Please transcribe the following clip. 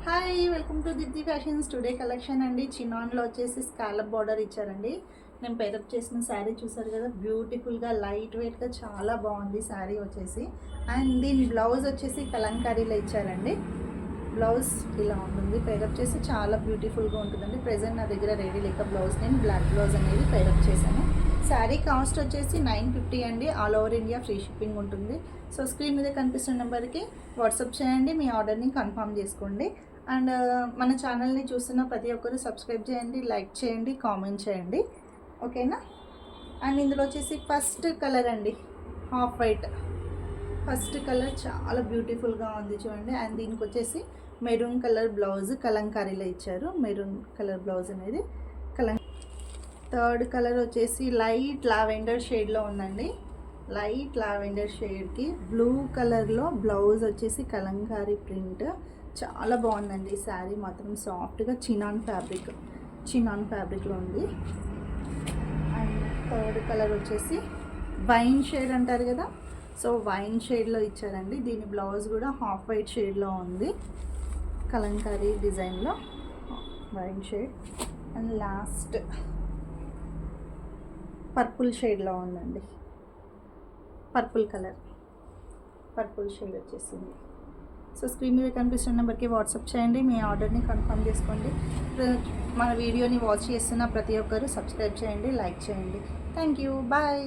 Hi, welcome to Deepti fashions. Today collection అండి. చినాన్లో వచ్చేసి స్కాలప్ బార్డర్ ఇచ్చారండి. నేను పేరప్ చేసిన శారీ చూసారు కదా, బ్యూటిఫుల్గా లైట్ వెయిట్గా చాలా బాగుంది శారీ వచ్చేసి. అండ్ దీని బ్లౌజ్ వచ్చేసి కలంకారీలో ఇచ్చారండి. బ్లౌజ్ ఇలా ఉంటుంది, పేరప్ చేసి చాలా బ్యూటిఫుల్గా ఉంటుందండి. ప్రెజెంట్ నా దగ్గర రెడీ లేక బ్లౌజ్ నేను బ్లాక్ బ్లౌజ్ అనేది పేరప్ చేశాను. శారీ కాస్ట్ వచ్చేసి 950 అండి. All over India free shipping ఉంటుంది. సో స్క్రీన్ మీద కనిపిస్తున్న నెంబర్కి వాట్సాప్ చేయండి, మీ ఆర్డర్ని కన్ఫర్మ్ చేసుకోండి. అండ్ మన ఛానల్ని చూస్తున్న ప్రతి ఒక్కరు సబ్స్క్రైబ్ చేయండి, లైక్ చేయండి, కామెంట్ చేయండి, ఓకేనా. అండ్ ఇందులో వచ్చేసి ఫస్ట్ కలర్ అండి, హాఫ్ వైట్. ఫస్ట్ కలర్ చాలా బ్యూటిఫుల్గా ఉంది చూడండి. అండ్ దీనికి వచ్చేసి మెరూన్ కలర్ బ్లౌజ్ కలంకారీలో ఇచ్చారు. మెరూన్ కలర్ బ్లౌజ్ అనేది థర్డ్ కలర్ వచ్చేసి లైట్ లావెండర్ షేడ్లో ఉందండి. లైట్ లావెండర్ షేడ్కి బ్లూ కలర్లో బ్లౌజ్ వచ్చేసి కలంకారీ ప్రింట్. చాలా బాగుందండి శారీ మాత్రం. సాఫ్ట్గా చినాన్ ఫ్యాబ్రిక్లో ఉంది. అండ్ థర్డ్ కలర్ వచ్చేసి వైన్ షేడ్ అంటారు కదా, సో వైన్ షేడ్లో ఇచ్చారండి. దీని బ్లౌజ్ కూడా హాఫ్ వైట్ షేడ్లో ఉంది, కలంకారీ డిజైన్లో wine shade. And last purple షేడ్లో ఉందండి. పర్పుల్ షేడ్ వచ్చేసింది. సో స్క్రీన్ మీద కనిపిస్తున్న నెంబర్కి వాట్సాప్ చేయండి, మీ ఆర్డర్ని కన్ఫర్మ్ చేసుకోండి. మన వీడియోని వాచ్ చేస్తున్న ప్రతి ఒక్కరు సబ్స్క్రైబ్ చేయండి, లైక్ చేయండి. Thank you, bye.